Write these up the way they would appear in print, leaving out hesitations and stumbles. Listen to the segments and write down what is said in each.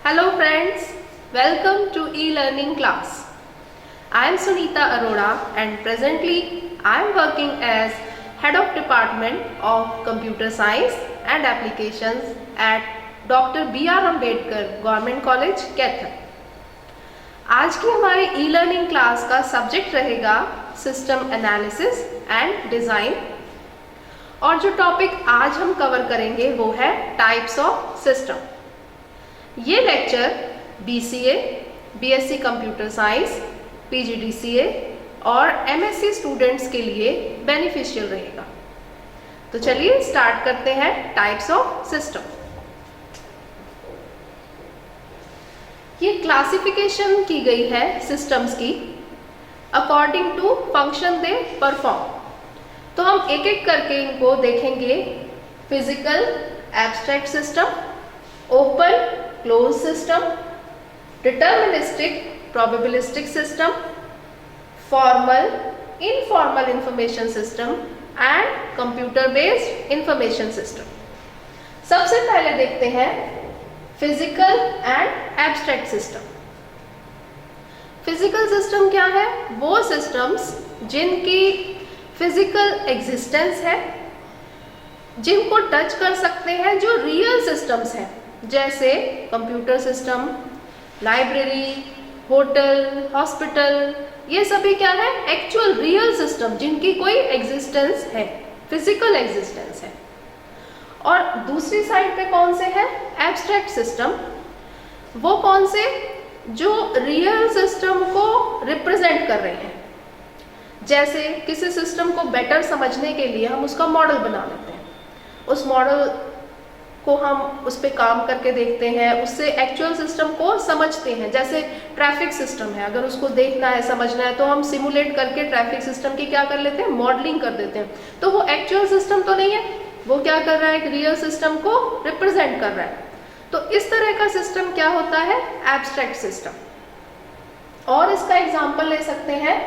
Hello friends, welcome to e-learning class. I am Sunita Arora and presently I am working as Head of Department of Computer Science and Applications at Dr. B.R. Ambedkar Government College, Kaithal. आज की हमारी e-learning class का subject रहेगा system analysis and design और जो topic आज हम cover करेंगे वो है टाइप्स ऑफ सिस्टम। ये lecture BCA, BSc computer science, PGDCA और MSc स्टूडेंट्स के लिए बेनिफिशियल रहेगा। तो चलिए स्टार्ट करते हैं टाइप्स ऑफ सिस्टम। ये क्लासिफिकेशन की गई है सिस्टम्स की according to function they perform. तो हम एक एक करके इनको देखेंगे। Physical abstract system, open close system, deterministic probabilistic system, formal informal information system and computer based information system. सबसे पहले देखते हैं physical and abstract system. Physical system क्या है? वो सिस्टम्स जिनकी फिजिकल एग्जिस्टेंस है, जिनको टच कर सकते हैं, जो रियल सिस्टम्स हैं, जैसे computer system, library, hotel, hospital, ये सभी क्या है? एक्चुअल रियल सिस्टम जिनकी कोई एग्जिस्टेंस है, फिजिकल एग्जिस्टेंस है। और दूसरी साइड पे कौन से है? Abstract system. वो कौन से? जो रियल सिस्टम को रिप्रेजेंट कर रहे हैं। जैसे किसी सिस्टम को बेटर समझने के लिए हम उसका मॉडल बना लेते हैं, उस मॉडल को हम उस पर काम करके देखते हैं, उससे एक्चुअल सिस्टम को समझते हैं। जैसे ट्रैफिक सिस्टम है, अगर उसको देखना है, समझना है, तो हम सिमुलेट करके ट्रैफिक सिस्टम की क्या कर लेते हैं? मॉडलिंग कर देते हैं। तो वो एक्चुअल सिस्टम तो नहीं है, वो क्या कर रहा है? एक रियल सिस्टम को रिप्रेजेंट कर रहा है। तो इस तरह का सिस्टम क्या होता है? Abstract system. और इसका एग्जाम्पल ले सकते हैं,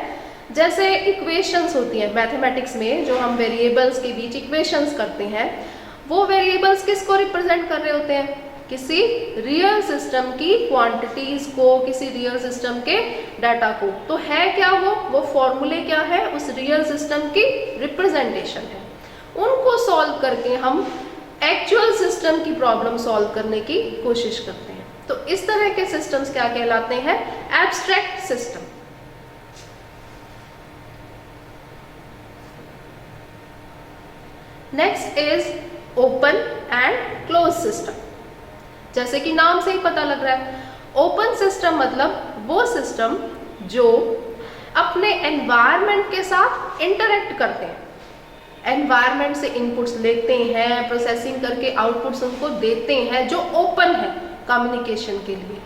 जैसे इक्वेशंस होती हैं मैथमेटिक्स में, जो हम वेरिएबल्स के बीच इक्वेशंस करते हैं, वो वेरिएबल्स किसको रिप्रेजेंट कर रहे होते हैं? किसी रियल सिस्टम की क्वांटिटीज को, किसी रियल सिस्टम के डाटा को। तो है क्या वो फॉर्मूले क्या है? उस रियल सिस्टम की रिप्रेजेंटेशन है। उनको सॉल्व करके हम एक्चुअल सिस्टम की प्रॉब्लम सॉल्व करने की कोशिश करते हैं। तो इस तरह के सिस्टम्स क्या कहलाते हैं? Abstract system. Next is open and close system. जैसे कि नाम से ही पता लग रहा है, ओपन सिस्टम मतलब वो सिस्टम जो अपने एनवायरनमेंट के साथ इंटरेक्ट करते हैं, एनवायरनमेंट से इनपुट्स लेते हैं, प्रोसेसिंग करके आउटपुट्स उनको देते हैं, जो ओपन है कम्युनिकेशन के लिए।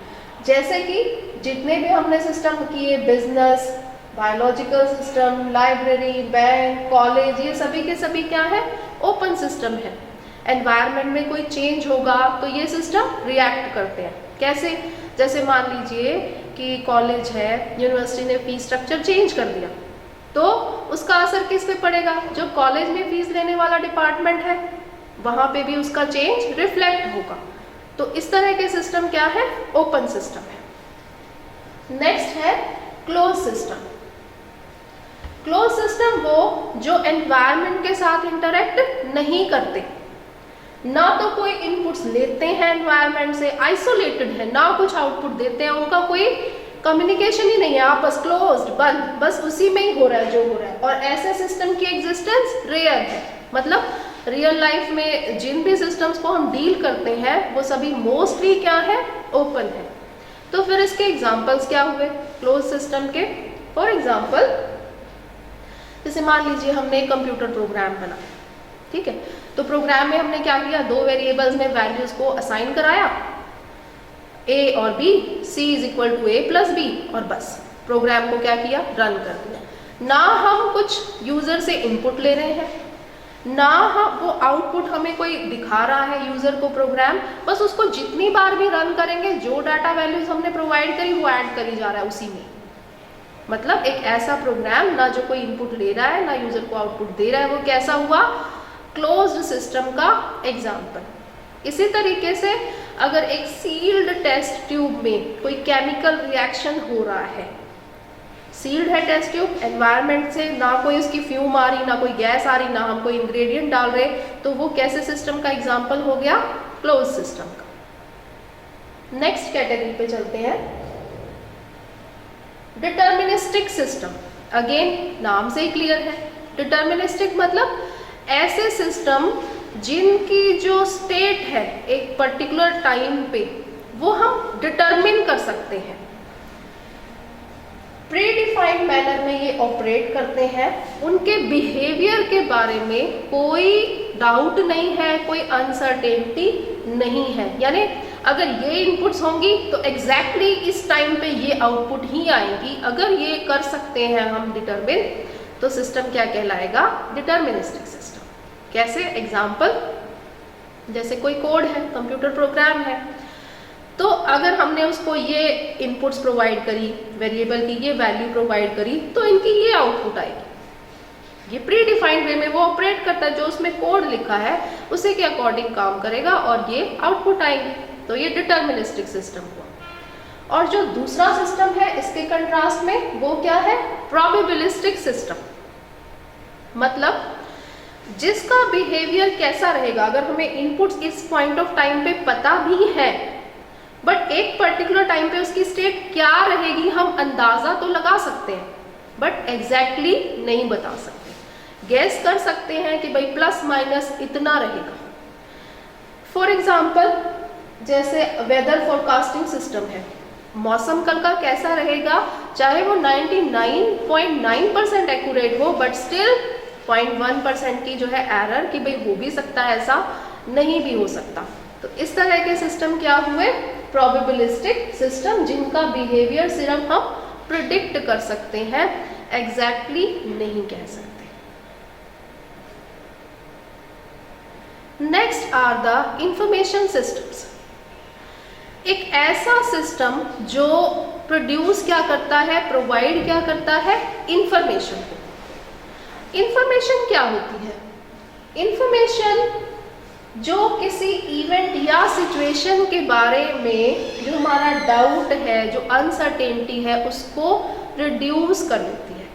जैसे कि जितने भी हमने सिस्टम किए, business, biological system, library, bank, college, ये सभी के सभी क्या है? ओपन सिस्टम है। एनवायरनमेंट में कोई चेंज होगा तो ये सिस्टम रिएक्ट करते हैं। कैसे? जैसे मान लीजिए कि कॉलेज है, यूनिवर्सिटी ने फीस स्ट्रक्चर चेंज कर दिया, तो उसका असर किस पे पड़ेगा? जो कॉलेज में फीस लेने वाला डिपार्टमेंट है, वहाँ पे भी उसका चेंज रिफ्लेक्ट होगा। तो इस तरह के सिस्टम क्या है? ओपन सिस्टम है। नेक्स्ट है क्लोज सिस्टम। क्लोज सिस्टम वो जो एनवायरनमेंट के साथ इंटरेक्ट नहीं करते, ना तो कोई इनपुट्स लेते हैं एनवायरनमेंट से, आइसोलेटेड है, ना कुछ आउटपुट देते हैं, उनका कोई कम्युनिकेशन ही नहीं है, आपस क्लोज्ड, बंद, बस उसी में ही हो रहा है जो हो रहा है। और ऐसे सिस्टम की एग्जिस्टेंस रेयर है। मतलब रियल लाइफ में जिन भी सिस्टम्स को हम डील करते हैं वो सभी मोस्टली क्या है? ओपन है। तो फिर इसके एग्जाम्पल्स क्या हुए क्लोज सिस्टम के? फॉर एग्जाम्पल, जैसे मान लीजिए हमने एक कंप्यूटर प्रोग्राम बना, ठीक है? तो प्रोग्राम में हमने क्या किया? दो वेरिएबल्स में वैल्यूज को असाइन कराया, a और b, c is equal to a plus b, और बस प्रोग्राम को क्या किया? रन कर दिया। ना हम कुछ यूजर से इनपुट ले रहे हैं, ना हम वो आउटपुट हमें कोई दिखा रहा है यूजर को प्रोग्राम, बस उसको जितनी बार भी रन करेंगे, जो डाटा वैल्यूज हमने प्रोवाइड करी वो ऐड करी जा रहा है उसी में। मतलब एक ऐसा प्रोग्राम ना जो कोई इनपुट ले रहा है, ना यूजर को आउटपुट दे रहा है, वो कैसा हुआ? क्लोज्ड सिस्टम का एग्जाम्पल। इसी तरीके से अगर एक सील्ड टेस्ट ट्यूब में कोई केमिकल रिएक्शन हो रहा है, सील्ड है टेस्ट ट्यूब, एनवायरनमेंट से ना कोई उसकी फ्यूम आ रही, ना कोई गैस आ रही, ना हम कोई इंग्रेडिएंट डाल रहे, तो वो कैसे सिस्टम का एग्जाम्पल हो गया? क्लोज सिस्टम का। नेक्स्ट कैटेगरी पे चलते हैं, डिटर्मिनिस्टिक सिस्टम। अगेन नाम से ही क्लियर है, डिटर्मिनिस्टिक मतलब ऐसे सिस्टम जिनकी जो स्टेट है एक पर्टिकुलर टाइम पे वो हम डिटरमिन कर सकते हैं, प्रीडिफाइंड मैनर में ये ऑपरेट करते हैं, उनके बिहेवियर के बारे में कोई डाउट नहीं है, कोई अनसर्टेनिटी नहीं है। यानी अगर ये इनपुट्स होंगी तो एग्जैक्टली इस टाइम पे ये आउटपुट ही आएंगी। अगर ये कर सकते हैं हम डिटरमिन, तो सिस्टम क्या कहलाएगा? Deterministic system. कैसे? एग्जाम्पल, जैसे कोई कोड है, कंप्यूटर प्रोग्राम है, तो अगर हमने उसको ये इनपुट्स प्रोवाइड करी, वेरिएबल की ये वैल्यू प्रोवाइड करी, तो इनकी ये आउटपुट आएगी। ये प्री डिफाइंड वे में वो ऑपरेट करता है, जो उसमें कोड लिखा है उसी के अकॉर्डिंग काम करेगा और ये आउटपुट आएंगे। तो ये डिटर्मिनिस्टिक सिस्टम हुआ। और जो दूसरा सिस्टम है इसके कंट्रास्ट में, वो क्या है? Probabilistic system. मतलब जिसका बिहेवियर कैसा रहेगा, अगर हमें इनपुट्स इस पॉइंट ऑफ टाइम पे पता भी है, बट एक पर्टिकुलर टाइम पे उसकी स्टेट क्या रहेगी हम अंदाजा तो लगा सकते हैं, बट एग्जैक्टली नहीं बता सकते। गैस कर सकते हैं कि भाई प्लस माइनस इतना रहेगा। फॉर एग्जाम्पल, जैसे वेदर फोरकास्टिंग सिस्टम है, मौसम कल का कैसा रहेगा, चाहे वो 99.9% एक्यूरेट हो, बट स्टिल 0.1% की जो है एरर कि भाई हो भी सकता है, ऐसा नहीं भी हो सकता। तो इस तरह के सिस्टम क्या हुए? प्रोबेबिलिस्टिक सिस्टम, जिनका बिहेवियर सिर्फ हम प्रिडिक्ट कर सकते हैं, एग्जैक्टली नहीं कह सकते। Next are the information systems. एक ऐसा सिस्टम जो प्रोड्यूस क्या करता है, प्रोवाइड क्या करता है? इंफॉर्मेशन को। इंफॉर्मेशन क्या होती है? इंफॉर्मेशन जो किसी इवेंट या सिचुएशन के बारे में जो हमारा डाउट है, जो अनसर्टेनिटी है, उसको रिड्यूस कर लेती है।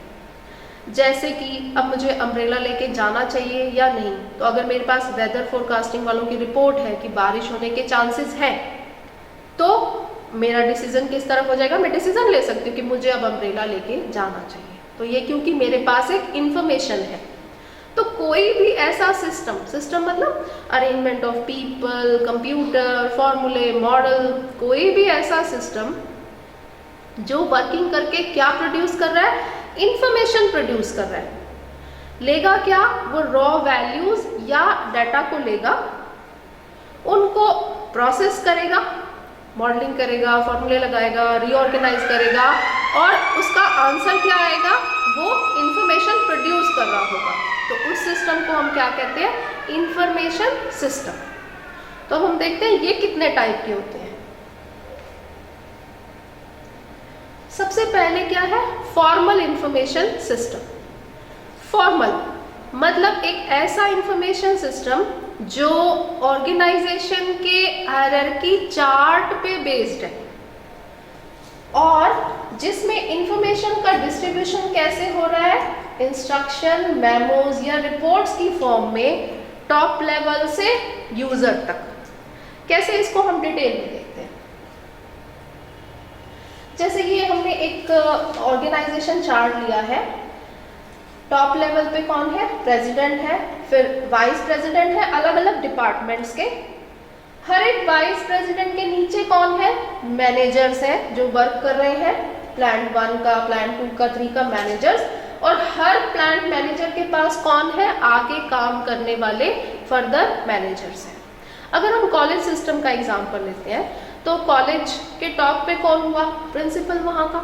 जैसे कि अब मुझे अम्ब्रेला लेके जाना चाहिए या नहीं, तो अगर मेरे पास वेदर फोरकास्टिंग वालों की रिपोर्ट है कि बारिश होने के चांसेस हैं, तो मेरा डिसीजन किस तरफ हो जाएगा? मैं डिसीजन ले सकती हूँ कि मुझे अब अम्ब्रेला लेके जाना चाहिए। तो ये क्योंकि मेरे पास एक इंफॉर्मेशन है। तो कोई भी ऐसा सिस्टम मतलब अरेंजमेंट ऑफ पीपल, कंप्यूटर, फॉर्मूले, मॉडल, कोई भी ऐसा सिस्टम जो वर्किंग करके क्या प्रोड्यूस कर रहा है? इंफॉर्मेशन प्रोड्यूस कर रहा है। लेगा क्या? वो रॉ वैल्यूज या डाटा को लेगा, उनको प्रोसेस करेगा, मॉडलिंग करेगा, फॉर्मूले लगाएगा, रीऑर्गेनाइज करेगा, और उसका आंसर क्या आएगा? वो इंफॉर्मेशन प्रोड्यूस कर रहा होगा। तो उस सिस्टम को हम क्या कहते हैं? Information system. तो हम देखते हैं ये कितने टाइप के होते हैं। सबसे पहले क्या है? Formal information system. फॉर्मल मतलब एक ऐसा इंफॉर्मेशन सिस्टम जो ऑर्गेनाइजेशन के हायरार्की चार्ट पे बेस्ड है, और जिसमें इंफॉर्मेशन का डिस्ट्रीब्यूशन कैसे हो रहा है? इंस्ट्रक्शन, मेमोज या रिपोर्ट्स की फॉर्म में टॉप लेवल से यूजर तक। कैसे? इसको हम डिटेल में देखते हैं। जैसे ये हमने एक ऑर्गेनाइजेशन चार्ट लिया है। टॉप लेवल पे कौन है? प्रेसिडेंट है, फिर वाइस प्रेसिडेंट है, अलग अलग डिपार्टमेंट्स के। हर एक वाइस प्रेसिडेंट के नीचे कौन है? मैनेजर्स है जो वर्क कर रहे हैं, प्लांट 1 का, प्लांट 2 का, 3 का मैनेजर्स। और हर प्लांट मैनेजर के पास कौन है? आगे काम करने वाले फर्दर मैनेजर्स हैं। अगर हम कॉलेज सिस्टम का एग्जांपल लेते हैं, तो कॉलेज के टॉप पे कौन हुआ? प्रिंसिपल, वहाँ का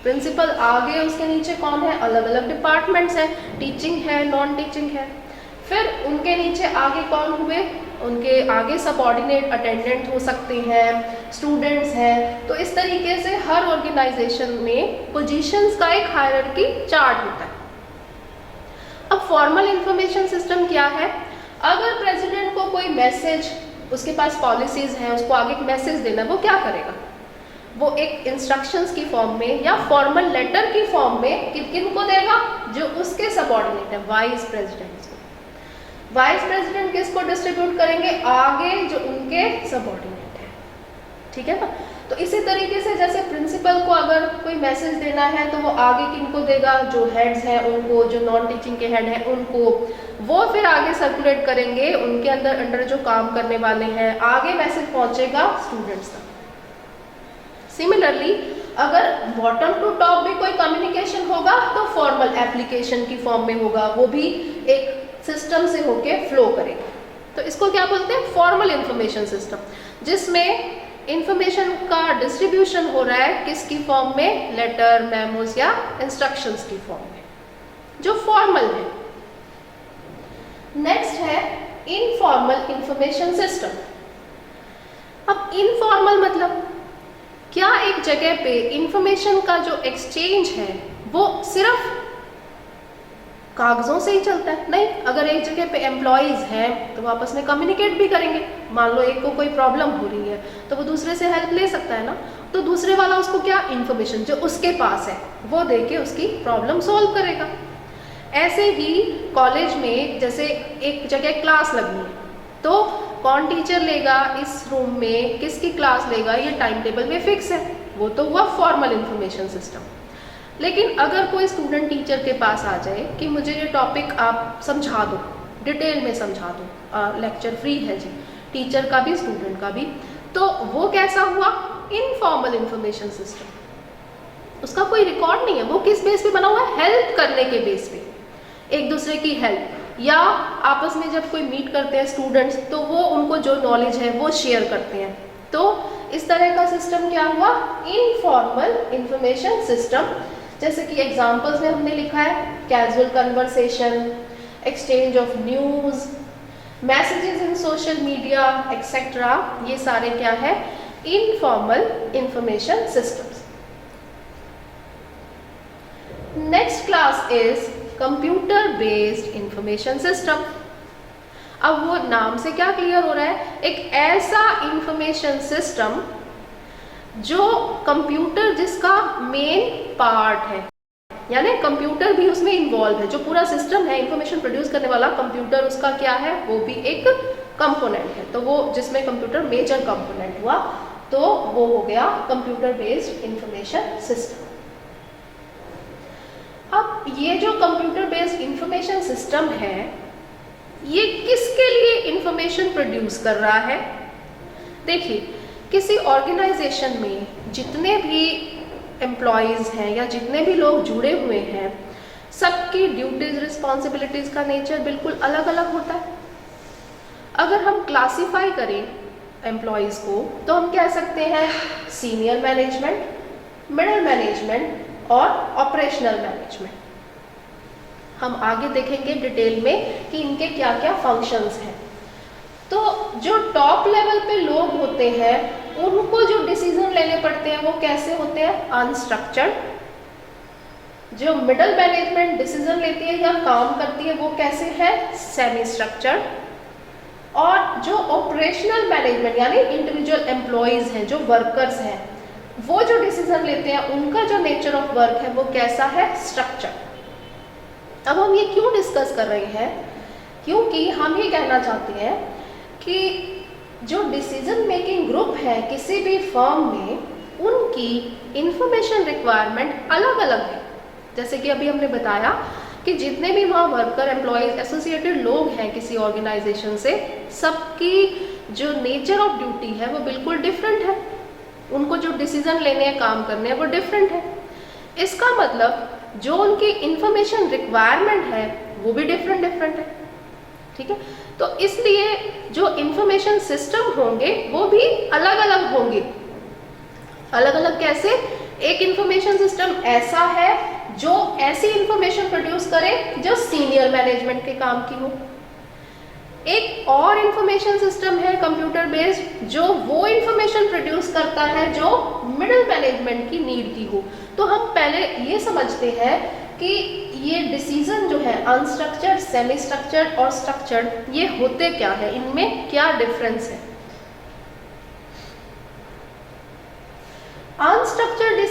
प्रिंसिपल। आगे उसके नीचे कौन है? अलग अलग डिपार्टमेंट्स हैं, टीचिंग है, नॉन टीचिंग है। फिर उनके नीचे आगे कौन हुए? उनके आगे सबऑर्डिनेट अटेंडेंट हो सकते हैं, स्टूडेंट्स हैं। तो इस तरीके से हर ऑर्गेनाइजेशन में पोजीशंस का एक हायरार्की चार्ट होता है। अब फॉर्मल इंफॉर्मेशन सिस्टम क्या है? अगर प्रेसिडेंट को कोई मैसेज उसके पास पॉलिसीज़ हैं, उसको आगे एक मैसेज देना है, वो क्या करेगा? वो एक इंस्ट्रक्शंस की फॉर्म में या फॉर्मल लेटर की फॉर्म में किन को देगा? जो उसके सबऑर्डिनेट है, वाइस प्रेसिडेंट को। वाइस प्रेसिडेंट किसको डिस्ट्रीब्यूट करेंगे? आगे जो उनके सबऑर्डिनेट है, ठीक है ना। तो इसी तरीके से जैसे प्रिंसिपल को अगर कोई मैसेज देना है तो वो आगे किनको देगा? जो हेड्स हैं उनको, जो नॉन टीचिंग के हेड हैं उनको, वो फिर आगे सर्कुलेट करेंगे, उनके अंडर जो काम करने वाले हैं, आगे मैसेज पहुंचेगा स्टूडेंट्स तक। सिमिलरली अगर बॉटम टू टॉप भी कोई कम्युनिकेशन होगा तो फॉर्मल एप्लीकेशन की फॉर्म में होगा, वो भी एक सिस्टम से होके फ्लो करेगा। तो इसको क्या बोलते हैं? फॉर्मल इंफॉर्मेशन सिस्टम, जिसमें इंफॉर्मेशन का डिस्ट्रीब्यूशन हो रहा है किसकी फॉर्म में? लेटर, मेमोस या इंस्ट्रक्शंस की फॉर्म में, जो फॉर्मल है। नेक्स्ट है इनफॉर्मल इंफॉर्मेशन सिस्टम। अब इनफॉर्मल मतलब क्या एक जगह पे इंफॉर्मेशन का जो एक्सचेंज है वो सिर्फ कागजों से ही चलता है? नहीं, अगर एक जगह पे एम्प्लॉयज हैं तो वो आपस में कम्युनिकेट भी करेंगे। मान लो एक को कोई प्रॉब्लम हो रही है तो वो दूसरे से हेल्प ले सकता है ना, तो दूसरे वाला उसको क्या इन्फॉर्मेशन जो उसके पास है वो दे के उसकी प्रॉब्लम सॉल्व करेगा। ऐसे ही कॉलेज में जैसे एक जगह क्लास लगनी है तो कौन टीचर लेगा इस रूम में, किसकी क्लास लेगा, ये टाइम टेबल में फिक्स है, वो तो हुआ फॉर्मल इंफॉर्मेशन सिस्टम। लेकिन अगर कोई स्टूडेंट टीचर के पास आ जाए कि मुझे ये टॉपिक आप समझा दो, डिटेल में समझा दो, लेक्चर फ्री है जी, टीचर का भी स्टूडेंट का भी, तो वो कैसा हुआ? Informal information system. उसका कोई रिकॉर्ड नहीं है, वो किस बेस पे बना हुआ है? हेल्प करने के बेस पे, एक दूसरे की हेल्प, या आपस में जब कोई मीट करते हैं स्टूडेंट्स तो वो उनको जो नॉलेज है वो शेयर करते हैं। तो इस तरह का सिस्टम क्या हुआ? Informal information system. जैसे कि एग्जांपल्स में हमने लिखा है casual conversation, exchange of news, messages in social media etcetera, ये सारे क्या है? Informal information systems. Next class is computer based information system. अब वो नाम से क्या क्लियर हो रहा है? एक ऐसा इंफॉर्मेशन सिस्टम जो कंप्यूटर जिसका मेन पार्ट है, यानी कंप्यूटर भी उसमें इन्वॉल्व है, जो पूरा सिस्टम है इंफॉर्मेशन प्रोड्यूस करने वाला कंप्यूटर उसका क्या है? वो भी एक कंपोनेंट है। तो वो जिसमें कंप्यूटर मेजर कंपोनेंट हुआ तो वो हो गया कंप्यूटर बेस्ड इंफॉर्मेशन सिस्टम। अब ये जो कंप्यूटर बेस्ड इंफॉर्मेशन सिस्टम है ये किसके लिए इंफॉर्मेशन प्रोड्यूस कर रहा है? देखिए, किसी ऑर्गेनाइजेशन में जितने भी एम्प्लॉयज़ हैं या जितने भी लोग जुड़े हुए हैं, सबकी ड्यूटीज रिस्पॉन्सिबिलिटीज़ का नेचर बिल्कुल अलग अलग होता है। अगर हम क्लासीफाई करें एम्प्लॉयज़ को तो हम कह सकते हैं सीनियर मैनेजमेंट, मिडिल मैनेजमेंट और ऑपरेशनल मैनेजमेंट। हम आगे देखेंगे डिटेल में कि इनके क्या क्या फंक्शंस हैं। तो जो टॉप लेवल पे लोग होते हैं उनको जो डिसीजन लेने पड़ते हैं वो कैसे होते हैं? अनस्ट्रक्चर्ड। जो मिडिल मैनेजमेंट डिसीजन लेती है या काम करती है वो कैसे है? Semi structured. और जो ऑपरेशनल मैनेजमेंट यानी इंडिविजुअल एम्प्लॉयज हैं, जो वर्कर्स हैं, वो जो डिसीजन लेते हैं उनका जो नेचर ऑफ वर्क है वो कैसा है? स्ट्रक्चर। अब हम ये क्यों डिस्कस कर रहे हैं? क्योंकि हम ये कहना चाहते हैं कि जो डिसीजन मेकिंग ग्रुप है किसी भी फर्म में, उनकी इंफॉर्मेशन रिक्वायरमेंट अलग अलग है। जैसे कि अभी हमने बताया कि जितने भी वहाँ वर्कर, एम्प्लॉयज, एसोसिएटेड लोग हैं किसी ऑर्गेनाइजेशन से, सबकी जो नेचर ऑफ ड्यूटी है वो बिल्कुल डिफरेंट है। उनको जो डिसीजन लेने हैं, काम करने हैं, वो डिफरेंट है। इसका मतलब जो उनकी इंफॉर्मेशन रिक्वायरमेंट है वो भी डिफरेंट है, ठीक है। तो इसलिए जो इंफॉर्मेशन सिस्टम होंगे वो भी अलग अलग होंगे। अलग अलग कैसे? एक इंफॉर्मेशन सिस्टम ऐसा है जो ऐसी इंफॉर्मेशन प्रोड्यूस करे जो सीनियर मैनेजमेंट के काम की हो। एक और इंफॉर्मेशन सिस्टम है कंप्यूटर बेस्ड जो वो इंफॉर्मेशन प्रोड्यूस करता है जो मिडिल मैनेजमेंट की नीड की हो। तो हम पहले ये समझते हैं कि ये डिसीजन जो है अनस्ट्रक्चर्ड, सेमी स्ट्रक्चर्ड और स्ट्रक्चर्ड, ये होते क्या है, इनमें क्या डिफरेंस है।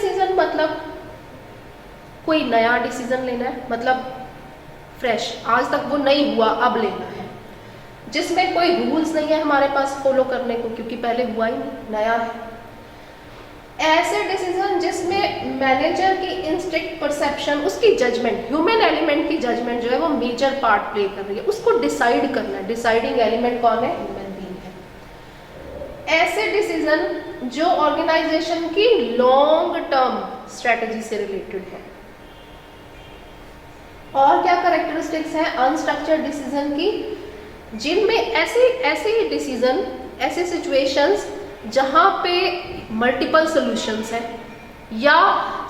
डिसीजन मतलब कोई नया डिसीजन लेना है, मतलब फ्रेश, आज तक वो नहीं हुआ अब लेना है, जिसमें कोई रूल्स नहीं है हमारे पास फॉलो करने को क्योंकि पहले हुआ ही नहीं, नया है। ऐसे डिसीजन जिसमें मैनेजर की इंस्टिंक्ट परसेप्शन, उसकी जजमेंट, ह्यूमन एलिमेंट की जजमेंट जो है वो मेजर पार्ट प्ले कर रही है, उसको डिसाइड करना है। डिसाइडिंग एलिमेंट कौन है? ह्यूमन बीइंग है। ऐसे डिसीजन जो ऑर्गेनाइजेशन की लॉन्ग टर्म स्ट्रेटजी से रिलेटेड है। और क्या कैरेक्टरिस्टिक्स हैं अनस्ट्रक्चर्ड डिसीजन की? जिनमें ऐसे डिसीजन, ऐसे सिचुएशंस जहां पे मल्टीपल सॉल्यूशंस हैं या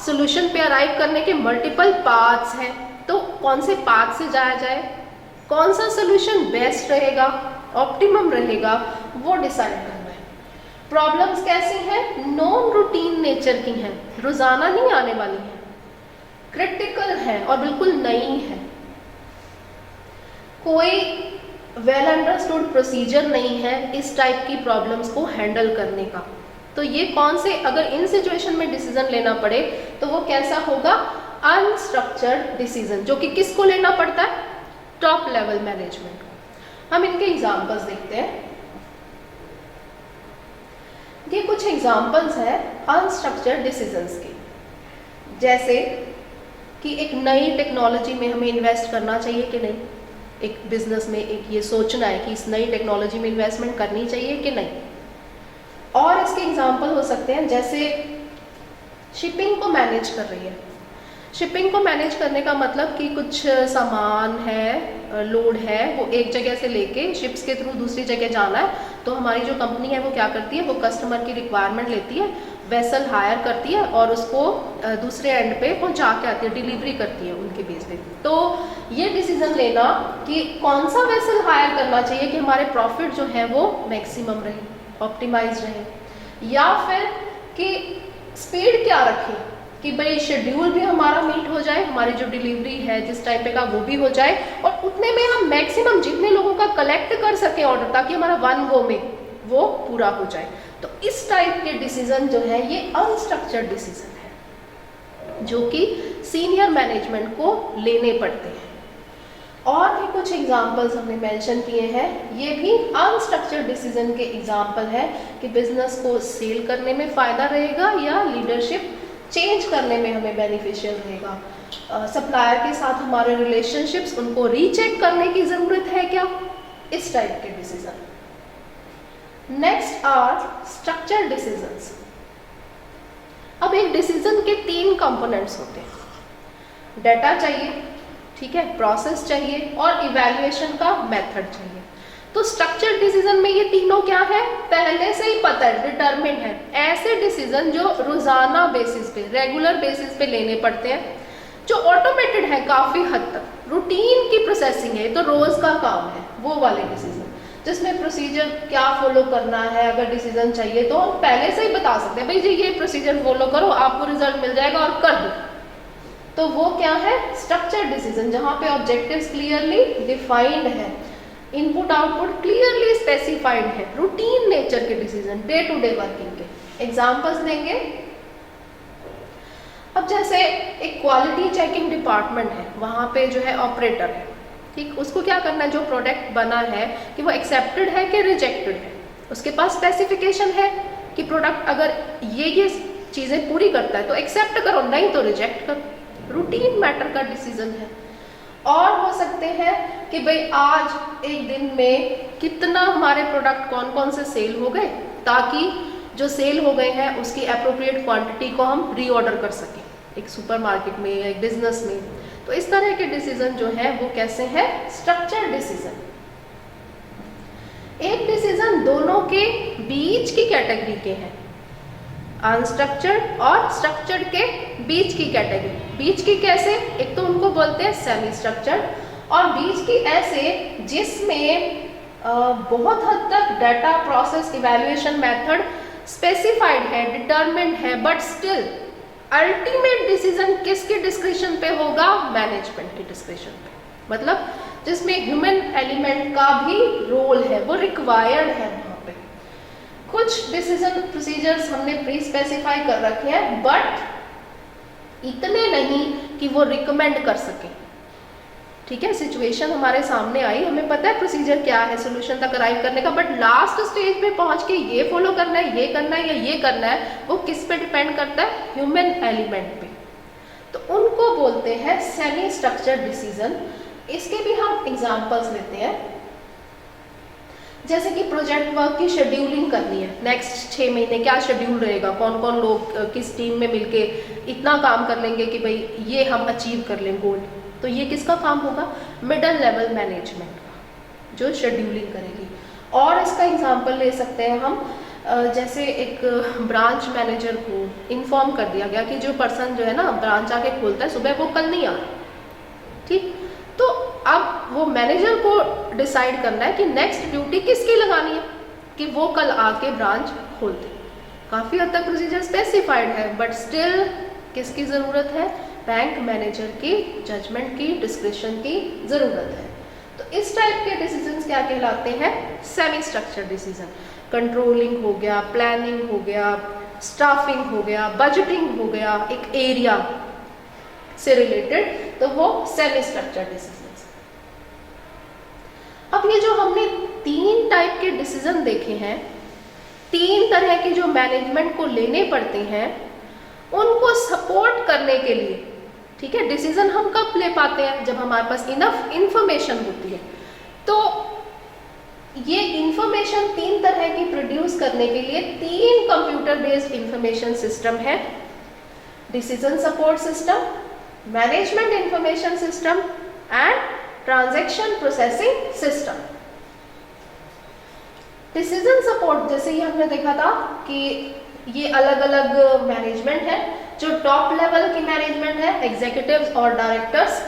सॉल्यूशन पे अराइव करने के मल्टीपल पाथ्स हैं, तो कौन से पाथ से जाया जाए, कौन सा सॉल्यूशन बेस्ट रहेगा, ऑप्टिमम रहेगा, वो डिसाइड करना है। प्रॉब्लम्स कैसी हैं? नॉन रूटीन नेचर की हैं, रोजाना नहीं आने वाली हैं, क्रिटिकल है और बिल्कुल नई है, कोई वेल अंडरस्टूड प्रोसीजर नहीं है इस टाइप की प्रॉब्लम्स को हैंडल करने का। तो ये कौन से, अगर इन सिचुएशन में डिसीजन लेना पड़े तो वो कैसा होगा? अनस्ट्रक्चर्ड डिसीजन, जो कि किसको लेना पड़ता है? टॉप लेवल मैनेजमेंट को। हम इनके एग्जांपल्स देखते हैं। ये कुछ एग्जांपल्स हैं अनस्ट्रक्चर्ड डिसीजंस के, जैसे कि एक नई टेक्नोलॉजी में हमें इन्वेस्ट करना चाहिए कि नहीं, एक बिजनेस में एक ये सोचना है कि इस नई टेक्नोलॉजी में इन्वेस्टमेंट करनी चाहिए कि नहीं। और इसके एग्जांपल हो सकते हैं जैसे शिपिंग को मैनेज कर रही है। शिपिंग को मैनेज करने का मतलब कि कुछ सामान है, लोड है, वो एक जगह से लेके शिप्स के थ्रू दूसरी जगह जाना है, तो हमारी जो कंपनी है वो क्या करती है, वो कस्टमर की रिक्वायरमेंट लेती है, वेसल हायर करती है और उसको दूसरे एंड पे पहुंचा के आती है, डिलीवरी करती है उनके बेस पे। तो ये डिसीजन लेना कि कौन सा वेसल हायर करना चाहिए कि हमारे प्रॉफिट जो है वो मैक्सिमम रहे, ऑप्टिमाइज रहे, या फिर कि स्पीड क्या रखें कि भाई शेड्यूल भी हमारा मीट हो जाए, हमारी जो डिलीवरी है जिस टाइम पे का वो भी हो जाए, और उतने में हम मैक्सिमम जितने लोगों का कलेक्ट कर सके ऑर्डर, ताकि हमारा वन गो में वो पूरा हो जाए। तो इस टाइप के डिसीजन जो है ये अनस्ट्रक्चर्ड डिसीजन है जो कि सीनियर मैनेजमेंट को लेने पड़ते हैं। और भी कुछ एग्जाम्पल्स हमने मेंशन किए हैं, ये भी अनस्ट्रक्चर्ड डिसीजन के एग्जाम्पल है कि बिजनेस को सेल करने में फ़ायदा रहेगा या लीडरशिप चेंज करने में हमें बेनिफिशियल रहेगा, सप्लायर के साथ हमारे रिलेशनशिप्स उनको रीचेक करने की ज़रूरत है क्या, इस टाइप के decision. Next are structured decisions. अब एक डिसीजन के 3 कंपोनेंट्स होते हैं, डाटा चाहिए, ठीक है, प्रोसेस चाहिए और इवैल्यूएशन का मेथड चाहिए। तो स्ट्रक्चर्ड डिसीजन में ये तीनों क्या है, पहले से ही पता है, डिटरमिन है। ऐसे डिसीजन जो रोजाना बेसिस पे, रेगुलर बेसिस पे लेने पड़ते हैं, जो ऑटोमेटेड है काफी हद तक, रूटीन की प्रोसेसिंग है, तो रोज का काम है, वो वाले डिसीजन जिसमें प्रोसीजर क्या फॉलो करना है, अगर डिसीजन चाहिए तो हम पहले से ही बता सकते हैं, भाई जी ये प्रोसीजर फॉलो करो, आपको रिजल्ट मिल जाएगा और कर दो। तो वो क्या है, स्ट्रक्चर्ड डिसीजन, जहां पे ऑब्जेक्टिव्स क्लियरली डिफाइंड है, इनपुट आउटपुट क्लियरली स्पेसिफाइड है, रूटीन नेचर के decision, day to day working के। एग्जांपल्स देंगे। अब जैसे एक क्वालिटी चेकिंग डिपार्टमेंट है, वहां पे जो है ऑपरेटर है, ठीक, उसको क्या करना है, जो प्रोडक्ट बना है कि वो एक्सेप्टेड है कि रिजेक्टेड है, उसके पास स्पेसिफिकेशन है कि प्रोडक्ट अगर ये चीजें पूरी करता है तो एक्सेप्ट करो, नहीं तो रिजेक्ट करो। रूटीन मैटर का डिसीजन है। और हो सकते हैं कि भाई आज एक दिन में कितना हमारे प्रोडक्ट कौन कौन से सेल हो गए, ताकि जो सेल हो गए हैं उसकी अप्रोप्रिएट क्वांटिटी को हम रीऑर्डर कर सकें एक सुपरमार्केट में या एक बिजनेस में। तो इस तरह के डिसीजन जो है वो कैसे हैं, स्ट्रक्चर्ड डिसीजन। एक डिसीजन दोनों के बीच की कैटेगरी के हैं, अनस्ट्रक्चर्ड और स्ट्रक्चर्ड के बीच की कैटेगरी। बीच की कैसे, एक तो उनको बोलते हैं सेमी स्ट्रक्चर्ड, और बीच की ऐसे जिसमें बहुत हद तक data process evaluation method specified है, डिटरमिन्ड है, बट स्टिल अल्टीमेट डिसीजन किसके डिस्क्रिप्शन पे होगा, मैनेजमेंट के डिस्क्रिप्शन पे। मतलब जिसमें ह्यूमन एलिमेंट का भी रोल है, वो रिक्वायर्ड है। वहाँ पे कुछ डिसीजन प्रोसीजर्स हमने प्री स्पेसिफाई कर रखे हैं, बट इतने नहीं कि वो रिकमेंड कर सके। ठीक है, सिचुएशन हमारे सामने आई, हमें पता है प्रोसीजर क्या है सोल्यूशन तक अराइव करने का, बट लास्ट स्टेज पे पहुंच के ये फॉलो करना है, ये करना है या ये करना है, वो किस पे डिपेंड करता है? ह्यूमन एलिमेंट पे। तो उनको बोलते हैं सेमी स्ट्रक्चर्ड डिसीजन। इसके भी हम एग्जांपल्स लेते हैं, जैसे कि प्रोजेक्ट वर्क की शेड्यूलिंग करनी है, नेक्स्ट 6 महीने क्या शेड्यूल रहेगा, कौन कौन लोग किस टीम में मिलके इतना काम कर लेंगे कि भाई ये हम अचीव कर लें गोल। तो ये किसका काम होगा? मिडिल लेवल मैनेजमेंट का, जो शेड्यूलिंग करेगी। और इसका एग्जांपल ले सकते हैं हम, जैसे एक ब्रांच मैनेजर को इन्फॉर्म कर दिया गया कि जो पर्सन जो है ना ब्रांच आके खोलता है सुबह, वो कल नहीं आ रहा। ठीक, तो अब वो मैनेजर को डिसाइड करना है कि नेक्स्ट ड्यूटी किसकी लगानी है कि वो कल आके ब्रांच खोल दे। काफ़ी हद तक प्रोसीजर स्पेसिफाइड है, बट स्टिल किसकी ज़रूरत है? बैंक मैनेजर की जजमेंट की, डिस्क्रिप्शन की ज़रूरत है। तो इस टाइप के डिसीजंस क्या कहलाते हैं? Semi structured decision. कंट्रोलिंग हो गया, प्लानिंग हो गया, स्टाफिंग हो गया, बजटिंग हो गया, एक एरिया से रिलेटेड, तो वो सेमी स्ट्रक्चर्ड डिसीजंस। अब ये जो हमने 3 टाइप के डिसीजन देखे हैं, 3 तरह के जो मैनेजमेंट को लेने पड़ते हैं, उनको सपोर्ट करने के लिए, ठीक है, डिसीजन हम कब ले पाते हैं? जब हमारे पास इनफ इंफॉर्मेशन होती है। तो ये इंफॉर्मेशन 3 तरह की प्रोड्यूस करने के लिए 3 कंप्यूटर बेस्ड इंफॉर्मेशन सिस्टम है। Decision support system, management information system and transaction processing system. Decision support, जैसे ही हमने देखा था कि ये अलग अलग मैनेजमेंट है। जो टॉप लेवल की मैनेजमेंट है, एग्जीक्यूटिव्स और डायरेक्टर्स,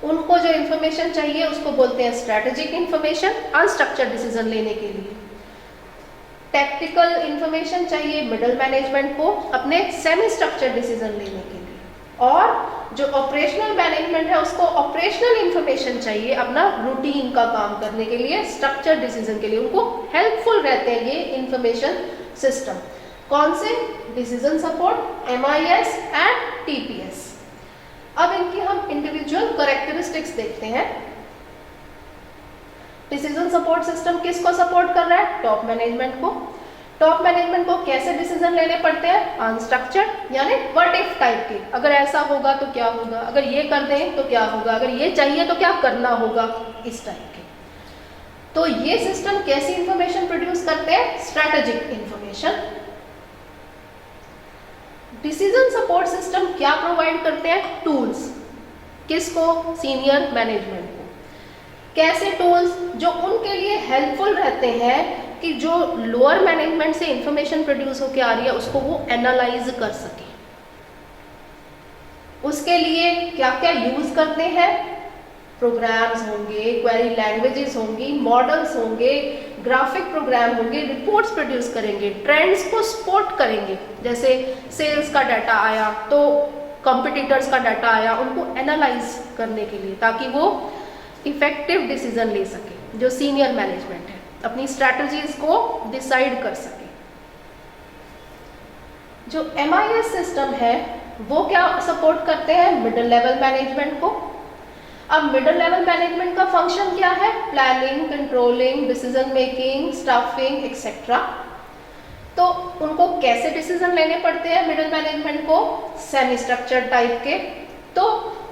उनको जो इंफॉर्मेशन चाहिए उसको बोलते हैं स्ट्रेटेजिक इंफॉर्मेशन, अनस्ट्रक्चर्ड डिसीजन लेने के लिए। टैक्टिकल इंफॉर्मेशन चाहिए मिडिल मैनेजमेंट को अपने सेमी स्ट्रक्चर्ड डिसीजन लेने के लिए। और जो ऑपरेशनल मैनेजमेंट है उसको ऑपरेशनल इंफॉर्मेशन चाहिए अपना रूटीन का काम करने के लिए, स्ट्रक्चर्ड डिसीजन के लिए। उनको हेल्पफुल रहते हैं ये इंफॉर्मेशन सिस्टम। कौन से? Decision support, MIS and TPS। अब इनकी हम इंडिविजुअल कैरेक्टरिस्टिक्स देखते हैं। डिसीजन सपोर्ट सिस्टम किसको सपोर्ट कर रहा है? टॉप मैनेजमेंट को। टॉप मैनेजमेंट को कैसे डिसीजन लेने पड़ते हैं? अनस्ट्रक्चर्ड, यानी व्हाट इफ टाइप के। अगर ऐसा होगा तो क्या होगा, अगर ये कर दें तो क्या होगा, अगर ये चाहिए तो क्या करना होगा, इस टाइप के। तो ये सिस्टम कैसी इंफॉर्मेशन प्रोड्यूस करते हैं? Strategic information. Decision support system क्या प्रोवाइड करते हैं? टूल्स। किसको? सीनियर मैनेजमेंट को। कैसे टूल्स? जो उनके लिए हेल्पफुल रहते हैं कि जो लोअर मैनेजमेंट से इंफॉर्मेशन प्रोड्यूस होकर आ रही है उसको वो एनालाइज कर सके। उसके लिए क्या क्या यूज करते हैं? प्रोग्राम्स होंगे, क्वेरी लैंग्वेजेस होंगी, मॉडल्स होंगे, ग्राफिक प्रोग्राम होंगे, रिपोर्ट्स प्रोड्यूस करेंगे, ट्रेंड्स को स्पॉट करेंगे। जैसे सेल्स का डाटा आया तो कॉम्पिटिटर्स का डाटा आया, उनको एनालाइज करने के लिए, ताकि वो इफेक्टिव डिसीजन ले सके। जो सीनियर मैनेजमेंट है अपनी स्ट्रैटेजीज को डिसाइड कर सके। जो MIS सिस्टम है वो क्या सपोर्ट करते हैं? मिडिल लेवल मैनेजमेंट को। अब मिडिल लेवल मैनेजमेंट का फंक्शन क्या है? Planning, controlling, decision making, staffing etcetera. तो उनको कैसे डिसीजन लेने पड़ते हैं मिडिल मैनेजमेंट को? सेमी स्ट्रक्चर्ड टाइप के। तो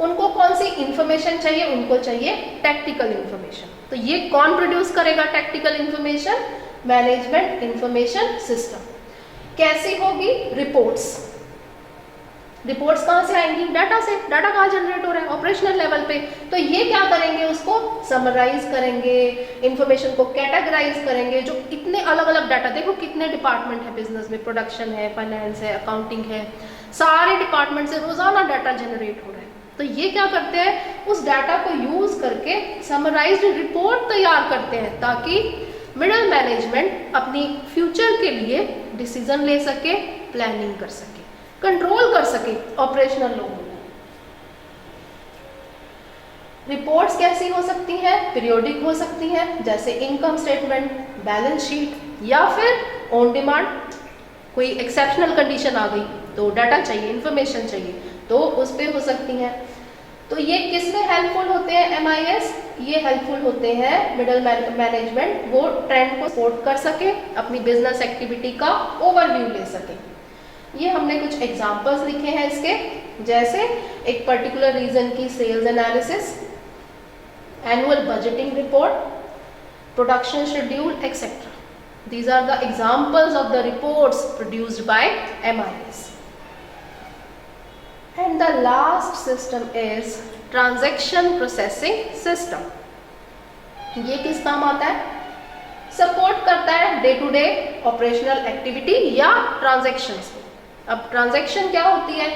उनको कौन सी इंफॉर्मेशन चाहिए? उनको चाहिए टैक्टिकल इंफॉर्मेशन। तो ये कौन प्रोड्यूस करेगा tactical information? Management information system. कैसी होगी? रिपोर्ट्स। रिपोर्ट्स कहाँ से आएंगी? डाटा से। डाटा कहाँ जनरेट हो रहा है? ऑपरेशनल लेवल पे। तो ये क्या करेंगे? उसको समराइज करेंगे, इंफॉर्मेशन को कैटेगराइज करेंगे। जो इतने अलग अलग डाटा, देखो कितने डिपार्टमेंट है बिजनेस में, प्रोडक्शन है, फाइनेंस है, अकाउंटिंग है, सारे डिपार्टमेंट से रोजाना डाटा जनरेट हो रहा है। तो ये क्या करते हैं? उस डाटा को यूज करके समराइज्ड रिपोर्ट तैयार करते हैं, ताकि मिडिल मैनेजमेंट अपनी फ्यूचर के लिए डिसीजन ले सके, प्लानिंग कर सके, कंट्रोल कर सके ऑपरेशनल लोगों को। रिपोर्ट्स कैसी हो सकती हैं? पीरियोडिक हो सकती हैं, जैसे इनकम स्टेटमेंट, बैलेंस शीट, या फिर ऑन डिमांड। कोई एक्सेप्शनल कंडीशन आ गई तो डाटा चाहिए, इंफॉर्मेशन चाहिए, तो उस पर हो सकती हैं। तो ये किस में हेल्पफुल होते हैं MIS? ये हेल्पफुल होते हैं मिडिल मैनेजमेंट, वो ट्रेंड को सपोर्ट कर सके, अपनी बिजनेस एक्टिविटी का ओवरव्यू ले सके। ये हमने कुछ एग्जांपल्स लिखे हैं इसके, जैसे एक पर्टिकुलर रीजन की sales analysis, annual budgeting report, production schedule etcetera. These are the examples of the reports produced by MIS. And the last system is transaction processing system. ये किस काम आता है? सपोर्ट करता है day to day operational activity या transactions को। अब ट्रांजैक्शन क्या होती है?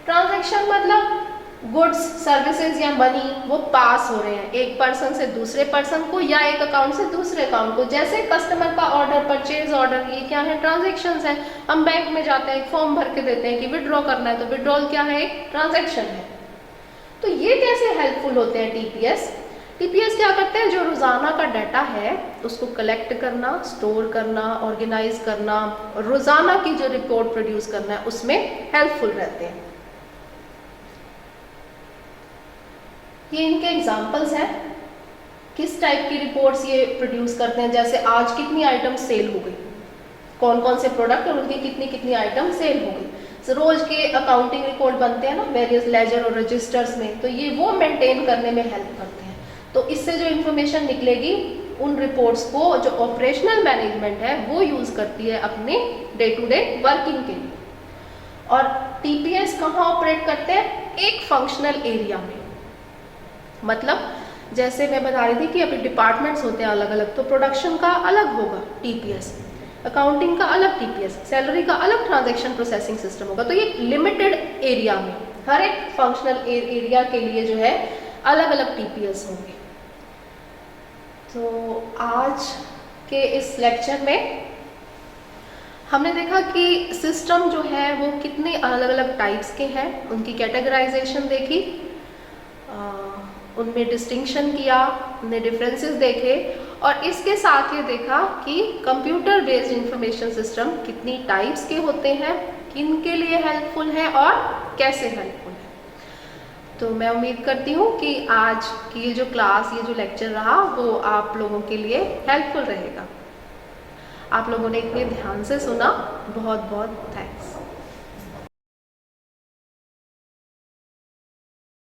ट्रांजैक्शन मतलब गुड्स, सर्विसेज या मनी वो पास हो रहे हैं एक पर्सन से दूसरे पर्सन को या एक अकाउंट से दूसरे अकाउंट को। जैसे कस्टमर का ऑर्डर, परचेज ऑर्डर, ये क्या है? ट्रांजैक्शंस है। हम बैंक में जाते हैं, एक फॉर्म भर के देते हैं कि विड्रॉ करना है, तो विड्रॉल क्या है? एक ट्रांजैक्शन है। तो ये कैसे हेल्पफुल होते हैं TPS? TPS क्या करते हैं? जो रोजाना का डाटा है उसको कलेक्ट करना, स्टोर करना, ऑर्गेनाइज करना और रोजाना की जो रिपोर्ट प्रोड्यूस करना है उसमें हेल्पफुल रहते हैं। ये इनके एग्जाम्पल्स हैं किस टाइप की रिपोर्ट्स ये प्रोड्यूस करते हैं। जैसे आज कितनी आइटम सेल हो गई, कौन कौन से प्रोडक्ट और उनकी कितनी कितनी आइटम सेल हो गई। तो रोज के अकाउंटिंग रिकॉर्ड बनते हैं ना वेरियस लेजर और रजिस्टर्स में, तो ये वो मेंटेन करने में हेल्प करते हैं। तो इससे जो इन्फॉर्मेशन निकलेगी उन रिपोर्ट्स को जो ऑपरेशनल मैनेजमेंट है वो यूज करती है अपने डे टू डे वर्किंग के लिए। और TPS कहाँ ऑपरेट करते हैं? एक फंक्शनल एरिया में। मतलब जैसे मैं बता रही थी कि अभी डिपार्टमेंट्स होते हैं अलग अलग, तो प्रोडक्शन का अलग होगा TPS, अकाउंटिंग का अलग TPS, सैलरी का अलग ट्रांजैक्शन प्रोसेसिंग सिस्टम होगा। तो ये लिमिटेड एरिया में हर एक फंक्शनल एरिया के लिए जो है अलग अलग TPS होंगे। तो आज के इस लेक्चर में हमने देखा कि सिस्टम जो है वो कितने अलग अलग टाइप्स के हैं, उनकी कैटेगराइजेशन देखी, उनमें डिस्टिंक्शन किया, उनमें डिफरेंसेस देखे और इसके साथ ये देखा कि कंप्यूटर बेस्ड इंफॉर्मेशन सिस्टम कितनी टाइप्स के होते हैं, किन के लिए हेल्पफुल है और कैसे हेल्पफुल है। तो मैं उम्मीद करती हूँ कि आज की जो क्लास, ये जो लेक्चर रहा वो आप लोगों के लिए हेल्पफुल रहेगा। आप लोगों ने इतने ध्यान से सुना, बहुत बहुत थैंक्स।